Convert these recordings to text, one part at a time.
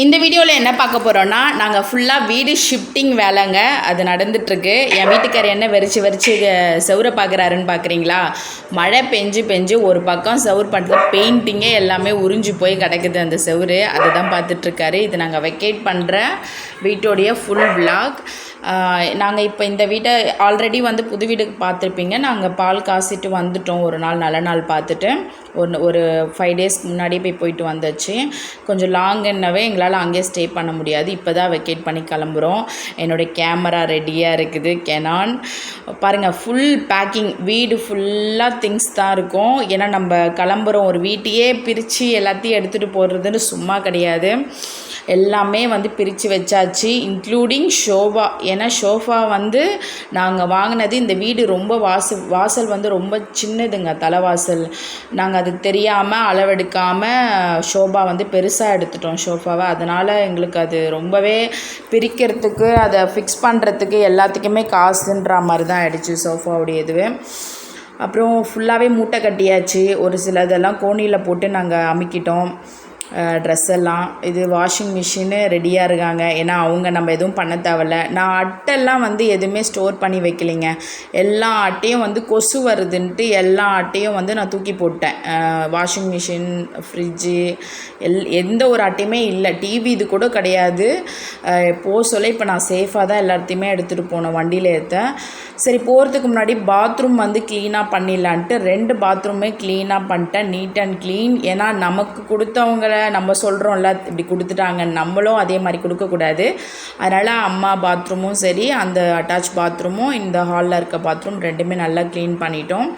இந்த வீடியோவில் என்ன பார்க்க போகிறோன்னா, நாங்கள் ஃபுல்லாக வீடு ஷிஃப்டிங் வேலைங்க. அது நடந்துகிட்ருக்கு. என் வீட்டுக்காரர் என்ன வெறிச்சு செவுரை பார்க்குறாருன்னு பார்க்குறீங்களா? மழை பெஞ்சு ஒரு பக்கம் செவுரு பண்ணுறது பெயிண்டிங்கே எல்லாமே உறிஞ்சி போய் கிடக்குது அந்த செவுரு. அதை தான் பார்த்துட்ருக்காரு. இது நாங்கள் வெக்கேட் பண்ணுற வீட்டோடைய ஃபுல் விளாக். நாங்கள் இப்போ இந்த வீட்டை ஆல்ரெடி வந்து புது வீடுக்கு பார்த்துருப்பீங்க. நாங்கள் பால் காசிட்டு வந்துட்டோம். ஒரு நாள் நல்ல நாள் பார்த்துட்டு ஒரு 5 டேஸ்க்கு முன்னாடியே போயிட்டு வந்தாச்சு. கொஞ்சம் லாங்குன்னவே எங்களால் அங்கேயே ஸ்டே பண்ண முடியாது. இப்போ தான் வெக்கேட் பண்ணி கிளம்புறோம். என்னுடைய கேமரா ரெடியாக இருக்குது, கெனான். பாருங்கள், ஃபுல் பேக்கிங். வீடு ஃபுல்லாக திங்ஸ் தான் இருக்கும். ஏன்னா நம்ம கிளம்புறோம். ஒரு வீட்டையே பிரித்து எல்லாத்தையும் எடுத்துகிட்டு போடுறதுன்னு சும்மா கிடையாது. எல்லாமே வந்து பிரித்து வச்சாச்சு, இன்க்ளூடிங் ஷோஃபா. ஏன்னா ஷோஃபா வந்து நாங்கள் வாங்கினது, இந்த வீடு ரொம்ப வாசல் வந்து ரொம்ப சின்னதுங்க, தலைவாசல். நாங்கள் அது தெரியாமல் அளவெடுக்காமல் ஷோஃபா வந்து பெருசாக எடுத்துட்டோம் ஷோஃபாவை. அதனால் எங்களுக்கு அது ரொம்பவே பிரிக்கிறதுக்கு, அதை ஃபிக்ஸ் பண்ணுறதுக்கு எல்லாத்துக்குமே காசுன்ற மாதிரி தான் ஆகிடுச்சு சோஃபாவுடைய இதுவே. அப்புறம் ஃபுல்லாகவே மூட்டை கட்டியாச்சு. ஒரு சில இதெல்லாம் கோணியில் போட்டு நாங்கள் அமுக்கிட்டோம். ட்ரெஸ் எல்லாம். இது வாஷிங் மிஷினு ரெடியாக இருக்காங்க. ஏன்னா அவங்க நம்ம எதுவும் பண்ண தேவையில்ல. நான் அட்டையெல்லாம் வந்து எதுவுமே ஸ்டோர் பண்ணி வைக்கலைங்க. எல்லா அட்டையும் வந்து கொசு வருதுன்ட்டு எல்லா அட்டையும் வந்து நான் தூக்கி போட்டேன். வாஷிங் மிஷின், ஃப்ரிட்ஜு, எந்த ஒரு அட்டையுமே இல்லை. டிவி இது கூட கிடையாது. சொல்ல இப்போ நான் சேஃபாக தான் எல்லாத்தையுமே எடுத்துகிட்டு போனேன் வண்டியில் ஏற்ற. சரி, போகிறதுக்கு முன்னாடி பாத்ரூம் வந்து க்ளீனாக பண்ணிடலான்ட்டு 2 பாத்ரூமே க்ளீனாக பண்ணிட்டேன், நீட் அண்ட் க்ளீன். ஏன்னா நமக்கு கொடுத்தவங்கள நம்ம சொல்கிறோம்ல, இப்படி கொடுத்துட்டாங்க, நம்மளும் அதே மாதிரி கொடுக்கக்கூடாது. அதனால் அம்மா பாத்ரூமும் சரி, அந்த அட்டாச் பாத்ரூமும் இந்த ஹாலில் இருக்க பாத்ரூம் 2மே நல்லா க்ளீன் பண்ணிட்டோம்.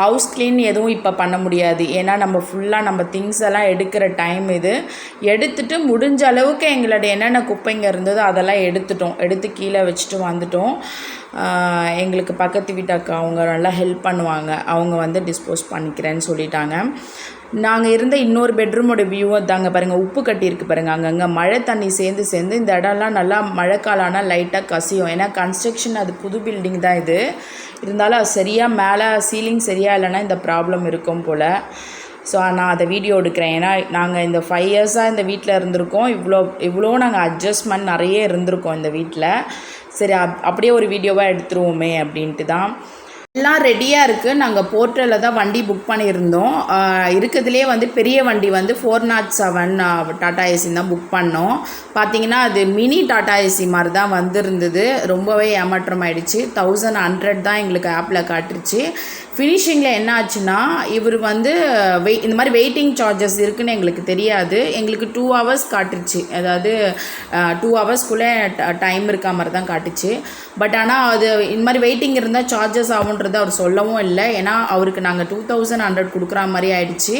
ஹவுஸ் க்ளீன் எதுவும் இப்போ பண்ண முடியாது. ஏன்னா நம்ம ஃபுல்லாக நம்ம திங்ஸ் எல்லாம் எடுக்கிற டைம் இது. எடுத்துகிட்டு முடிஞ்ச அளவுக்கு எங்களுடைய என்னென்ன குப்பைங்க இருந்ததோ அதெல்லாம் எடுத்து கீழே வச்சுட்டு வந்துட்டோம். எங்களுக்கு பக்கத்து வீட்டாக்கு அவங்க நல்லா ஹெல்ப் பண்ணுவாங்க. அவங்க வந்து டிஸ்போஸ் பண்ணிக்கிறேன்னு சொல்லிட்டாங்க. நாங்கள் இருந்த இன்னொரு பெட்ரூமோட வியூவும் தாங்க பாருங்கள். உப்பு கட்டியிருக்கு பாருங்கள். அங்கங்கே மழை தண்ணி சேர்ந்து இந்த இடம்லாம் நல்லா மழைக்காலம் ஆனால் லைட்டாக கசியும். ஏன்னா கன்ஸ்ட்ரக்ஷன், அது புது பில்டிங் தான் இது. இருந்தாலும் அது சரியாக மேலே சீலிங் சரியாக இல்லைன்னா இந்த ப்ராப்ளம் இருக்கும் போல். ஸோ நான் அதை வீடியோ எடுக்கிறேன். ஏன்னா நாங்கள் இந்த 5 இயர்ஸாக இந்த வீட்டில் இருந்திருக்கோம். இவ்வளோ நாங்கள் அட்ஜஸ்ட்மெண்ட் நிறைய இருந்திருக்கோம் இந்த வீட்டில். சரி, அப்படியே ஒரு வீடியோவாக எடுத்துருவோமே அப்படின்ட்டு தான். எல்லாம் ரெடியாக இருக்குது. நாங்கள் போர்ட்டலில் தான் வண்டி புக் பண்ணியிருந்தோம். இருக்கிறதுலே வந்து பெரிய வண்டி வந்து 407 டாடா ஏசி தான் புக் பண்ணோம். பார்த்திங்கன்னா அது மினி டாடா ஏசி மாதிரி தான் வந்திருந்தது. ரொம்பவே ஏமாற்றம் ஆகிடுச்சு. 1100 தான் எங்களுக்கு ஆப்பில் காட்டுருச்சு. ஃபினிஷிங்கில் என்ன ஆச்சுன்னா, இவர் வந்து இந்த மாதிரி வெயிட்டிங் சார்ஜஸ் இருக்குதுன்னு எங்களுக்கு தெரியாது. எங்களுக்கு 2 ஹவர்ஸ் காட்டுருச்சு. அதாவது 2 ஹவர்ஸ்க்குள்ளே டைம் இருக்க மாதிரி தான் காட்டுச்சு. பட் ஆனால் அது இந்த மாதிரி வெயிட்டிங் இருந்தால் சார்ஜஸ் ஆகுன்றது அவர் சொல்லவும் இல்லை. ஏன்னா அவருக்கு நாங்கள் 2100 கொடுக்குற மாதிரி ஆயிடுச்சு.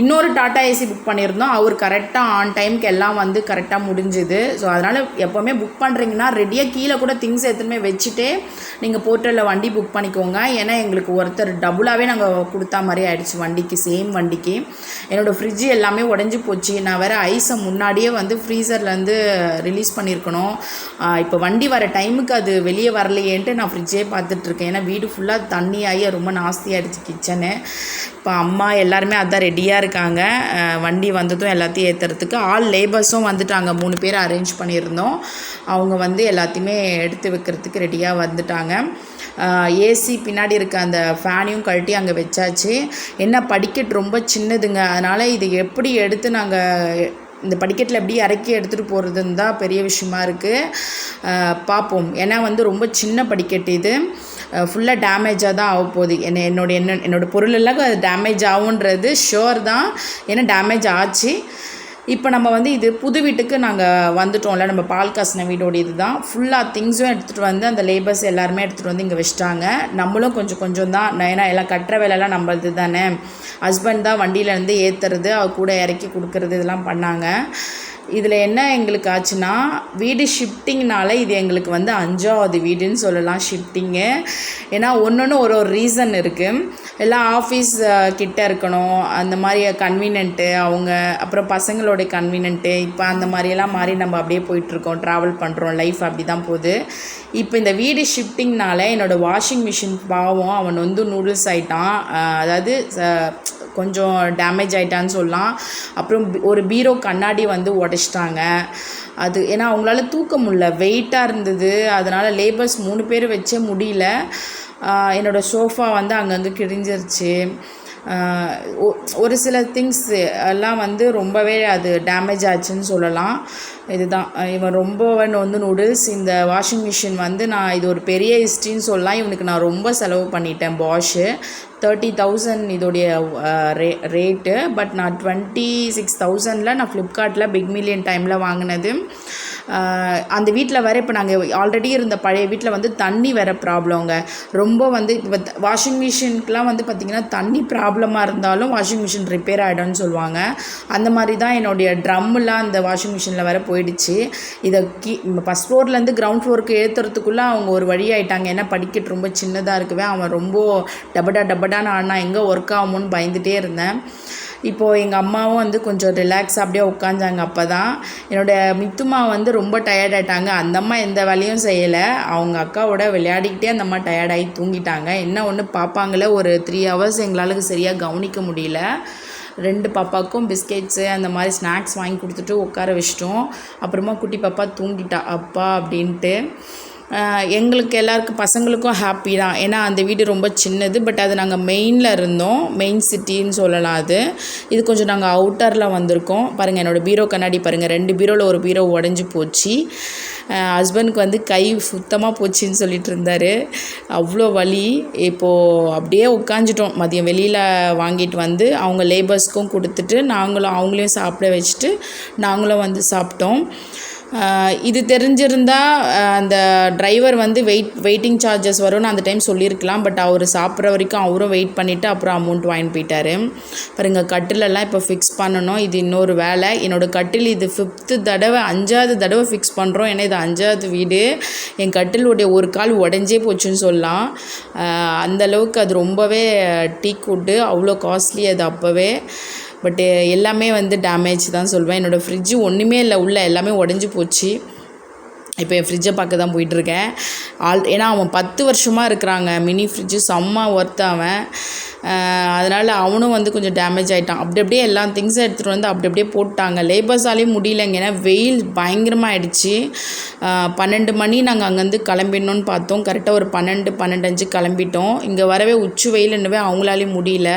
இன்னொரு டாட்டா ஏசி புக் பண்ணியிருந்தோம். அவர் கரெக்டாக ஆன் டைமுக்கு எல்லாம் வந்து கரெக்டாக முடிஞ்சுது. ஸோ அதனால் எப்போவுமே புக் பண்ணுறீங்கன்னா ரெடியாக கீழே கூட திங்ஸ் எதுவுமே வச்சுட்டே நீங்கள் போர்ட்டலில் வண்டி புக் பண்ணிக்கோங்க. ஏன்னா எங்களுக்கு ஒருத்தர் டபுளாகவே நாங்கள் கொடுத்தா மாதிரி ஆகிடுச்சு வண்டிக்கு, சேம் வண்டிக்கு. என்னோடய ஃப்ரிட்ஜு எல்லாமே உடஞ்சி போச்சு. நான் வேறு ஐஸை முன்னாடியே வந்து ஃப்ரீசர்லேருந்து ரிலீஸ் பண்ணியிருக்கணும். இப்போ வண்டி வர டைமுக்கு அது வெளியே வரலையேன்ட்டு நான் ஃப்ரிட்ஜே பார்த்துட்ருக்கேன். ஏன்னா வீடு ஃபுல்லாக தண்ணி ஆகி ரொம்ப நாஸ்தியாகிடுச்சு கிச்சனு. இப்போ அம்மா எல்லாருமே அதான் ரெடியாக இருக்காங்க. வண்டி வந்ததும் எல்லாத்தையும் ஏற்றுறதுக்கு ஆல் லேபர்ஸும் வந்துட்டாங்க. 3 பேர் அரேஞ்ச் பண்ணியிருந்தோம். அவங்க வந்து எல்லாத்தையுமே எடுத்து வைக்கிறதுக்கு ரெடியாக வந்துட்டாங்க. ஏசி பின்னாடி இருக்க அந்த ஃபேனையும் கழட்டி அங்கே வச்சாச்சு. என்ன படிக்கட்டு ரொம்ப சின்னதுங்க. அதனால் இது எப்படி எடுத்து நாங்கள் இந்த படிக்கட்டில் எப்படி இறக்கி எடுத்துகிட்டு போகிறதுன்னு தான் பெரிய விஷயமா இருக்குது. பார்ப்போம். ஏன்னா வந்து ரொம்ப சின்ன படிக்கட்டு இது. ஃபுல்லாக டேமேஜாக தான் ஆக போகுது. என்னோடய பொருளெல்லாம் டேமேஜ் ஆகுன்றது ஷோர் தான். ஏன்னா டேமேஜ் ஆச்சு. இப்போ நம்ம வந்து இது புது வீட்டுக்கு நாங்கள் வந்துட்டோம்ல, நம்ம பால் காசின வீடோட இது தான். ஃபுல்லாக திங்ஸும் எடுத்துகிட்டு வந்து அந்த லேபர்ஸ் எல்லாருமே எடுத்துகிட்டு வந்து இங்கே வச்சிட்டாங்க. நம்மளும் கொஞ்சம் தான். ஏன்னா எல்லாம் கட்டுற வேலையெல்லாம் நம்மளது தானே. ஹஸ்பண்ட் தான் வண்டியிலேருந்து ஏற்றுறது, அவர் கூட இறக்கி கொடுக்குறது, இதெல்லாம் பண்ணாங்க. இதில் என்ன எங்களுக்கு ஆச்சுன்னா, வீடு ஷிஃப்டிங்னால இது எங்களுக்கு வந்து 5வது வீடுன்னு சொல்லலாம் ஷிஃப்டிங்கு. ஏன்னா ஒன்று ஒரு ரீசன் இருக்குது. எல்லாம் ஆஃபீஸ் கிட்ட இருக்கணும், அந்த மாதிரி கன்வீனியன்ட்டு அவங்க, அப்புறம் பசங்களோடைய கன்வீனியன்ட்டு. இப்போ அந்த மாதிரியெல்லாம் மாறி நம்ம அப்படியே போயிட்டுருக்கோம், ட்ராவல் பண்ணுறோம், லைஃப் அப்படி தான் போகுது. இப்போ இந்த வீடு ஷிஃப்டிங்னால என்னோடய வாஷிங் மிஷின் பாவம், அவன் வந்து நூடுல்ஸ் ஆகிட்டான். அதாவது கொஞ்சம் டேமேஜ் ஆகிட்டான்னு சொல்லலாம். அப்புறம் ஒரு பீரோ கண்ணாடி வந்து உடச்சிட்டாங்க. அது ஏன்னா அவங்களால தூக்க முடியல, வெயிட்டாக இருந்தது. அதனால் லேபர்ஸ் 3 பேர் வச்சே முடியல. என்னோடய சோஃபா வந்து அங்கங்கே கிழிஞ்சிருச்சு. ஒரு சில திங்ஸ் எல்லாம் வந்து ரொம்பவே அது டேமேஜ் ஆச்சுன்னு சொல்லலாம். இதுதான் இவன் ரொம்ப வந்து நூடுல்ஸ். இந்த வாஷிங் மிஷின் வந்து நான் இது ஒரு பெரிய ஹிஸ்ட்ரின்னு சொல்லலாம். இவனுக்கு நான் ரொம்ப செலவு பண்ணிட்டேன். பாஷு 30,000 இதோடைய ரேட்டு. பட் நான் 26,000 நான் ஃப்ளிப்கார்ட்டில் பிக் மில்லியன் டைமில் வாங்கினது. அந்த வீட்டில் வேறு இப்போ நாங்கள் ஆல்ரெடி இருந்த பழைய வீட்டில் வந்து தண்ணி வேறு ப்ராப்ளங்க. ரொம்ப வந்து இப்போ வாஷிங் மிஷினுக்கெலாம் வந்து பார்த்திங்கன்னா தண்ணி ப்ராப்ளமாக இருந்தாலும் வாஷிங் மிஷின் ரிப்பேர் ஆகிடும்னு சொல்லுவாங்க. அந்த மாதிரி தான் என்னுடைய ட்ரம்மெலாம் அந்த வாஷிங் மிஷினில் வேறு போயிடுச்சு. இதை ஃபஸ்ட் ஃப்ளோர்லேருந்து கிரவுண்ட் ஃப்ளோருக்கு ஏற்றுறதுக்குள்ளே அவங்க ஒரு வழி ஆகிட்டாங்க. ஏன்னா படிக்கட்டு ரொம்ப சின்னதாக இருக்குவே. அவன் ரொம்ப டபடான்னு ஆடினா எங்கே ஒர்க் ஆகுமோன்னு பயந்துகிட்டே இருந்தேன். இப்போது எங்கள் அம்மாவும் வந்து கொஞ்சம் ரிலாக்ஸாக அப்படியே உட்காந்தாங்க. அப்போ தான் என்னோடய மித்துமா வந்து ரொம்ப டயர்டாயிட்டாங்க. அந்த அம்மா எந்த வேலையும் செய்யலை. அவங்க அக்காவோட விளையாடிக்கிட்டே அந்த அம்மா டயர்டாகி தூங்கிட்டாங்க. என்ன ஒன்று பார்ப்பாங்களே ஒரு 3 ஹவர்ஸ் எங்களால் சரியாக கவனிக்க முடியல. 2 பாப்பாவுக்கும் பிஸ்கெட்ஸு அந்த மாதிரி ஸ்நாக்ஸ் வாங்கி கொடுத்துட்டு உட்கார வச்சிட்டோம். அப்புறமா குட்டி பாப்பா தூங்கிட்டா அப்பா அப்படின்ட்டு. எங்களுக்கு எல்லாருக்கும் பசங்களுக்கும் ஹாப்பி தான். ஏன்னா அந்த வீடு ரொம்ப சின்னது. பட் அது நாங்கள் மெயினில் இருந்தோம், மெயின் சிட்டின்னு சொல்லலாம். இது கொஞ்சம் நாங்கள் அவுட்டரில் வந்திருக்கோம். பாருங்கள் என்னோடய பீரோ கண்ணாடி பாருங்கள், 2 பீரோவில் ஒரு பீரோ உடஞ்சி போச்சு. ஹஸ்பண்டுக்கு வந்து கை சுத்தமாக போச்சுன்னு சொல்லிட்டு இருந்தார். அவ்வளோ வலி. இப்போது அப்படியே உட்காந்துட்டோம். மதியம் வெளியில் வாங்கிட்டு வந்து அவங்க லேபர்ஸ்க்கும் கொடுத்துட்டு அவங்களையும் சாப்பிட வச்சுட்டு நாங்களும் வந்து சாப்பிட்டோம். இது தெரிஞ்சிருந்தால் அந்த டிரைவர் வந்து வெயிட்டிங் சார்ஜஸ் வரும்னு அந்த டைம் சொல்லியிருக்கலாம். பட் அவர் சாப்பிட்ற வரைக்கும் அவரும் வெயிட் பண்ணிவிட்டு அப்புறம் அமௌண்ட் வாங்கிட்டு போயிட்டார். பாருங்கள் கட்டிலெல்லாம் இப்போ ஃபிக்ஸ் பண்ணணும். இது இன்னொரு வேலை. என்னோடய கட்டில் இது 5வது தடவை ஃபிக்ஸ் பண்ணுறோம். ஏன்னா இது 5வது வீடு. என் கட்டிலுடைய ஒரு கால் உடஞ்சே போச்சுன்னு சொல்லலாம். அந்தளவுக்கு அது ரொம்பவே டீக் வுட்டு, அவ்வளோ காஸ்ட்லி அது அப்போவே. பட்டு எல்லாமே வந்து டேமேஜ் தான் சொல்வேன். என்னோடய ஃப்ரிட்ஜு ஒன்றுமே இல்லை, உள்ள எல்லாமே உடஞ்சி போச்சு. இப்போ என் ஃப்ரிட்ஜை பார்க்க தான் போயிட்டுருக்கேன். ஏன்னா அவன் 10 வருஷமாக இருக்கிறாங்க. மினி ஃப்ரிட்ஜு செம்ம ஒர்த் அவன். அதனால் அவனும் வந்து கொஞ்சம் டேமேஜ் ஆகிட்டான். அப்படியே எல்லா திங்ஸும் எடுத்துகிட்டு வந்து அப்படியே போட்டாங்க. லேபர்ஸாலேயும் முடியலைங்க. ஏன்னா வெயில் பயங்கரமாக ஆகிடுச்சு. 12 மணி நாங்கள் அங்கேருந்து கிளம்பிடணுன்னு பார்த்தோம். கரெக்டாக ஒரு 12:05 கிளம்பிட்டோம். இங்கே வரவே உச்சி வெயிலுன்னவே அவங்களாலேயும் முடியல.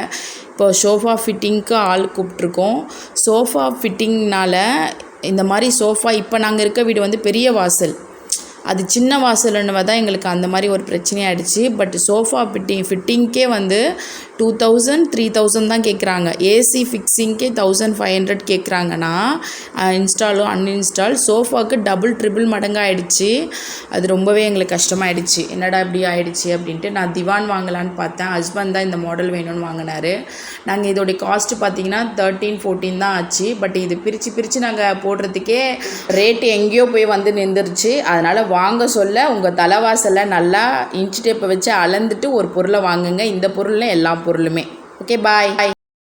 இப்போ சோஃபா ஃபிட்டிங்க்கு ஆள் கூப்பிட்ருக்கோம். சோஃபா ஃபிட்டிங்னால் இந்த மாதிரி சோஃபா இப்போ நாங்கள் இருக்க வீடு வந்து பெரிய வாசல், அது சின்ன வாசல்னு தான் எங்களுக்கு அந்த மாதிரி ஒரு பிரச்சனையாகிடுச்சு. பட் சோஃபா ஃபிட்டிங்க்கே வந்து 2000 3000 தான் கேட்குறாங்க. ஏசி ஃபிக்ஸிங்க்கே 1500 கேட்குறாங்கன்னா இன்ஸ்டாலும் அன்இன்ஸ்டால் சோஃபாவுக்கு டபுள் ட்ரிபிள் மடங்கு ஆகிடுச்சு. அது ரொம்பவே எங்களுக்கு கஷ்டமாயிடுச்சு. என்னடா இப்படி ஆகிடுச்சு அப்படின்ட்டு நான் திவான் வாங்கலான்னு பார்த்தேன். ஹஸ்பண்ட் தான் இந்த மாடல் வேணும்னு வாங்கினார். நாங்கள் இதோடைய காஸ்ட்டு பார்த்திங்கன்னா 13-14 தான் ஆச்சு. பட் இது பிரித்து நாங்கள் போடுறதுக்கே ரேட்டு எங்கேயோ போய் வந்து நின்றுருச்சு. அதனால் வாங்க சொல்ல உங்கள் தலைவாசலில் நல்லா இன்ச்சு டேப்பை வச்சு அளந்துட்டு ஒரு பொருளை வாங்குங்க. இந்த பொருளில் எல்லா பொருளுமே. ஓகே, பாய்.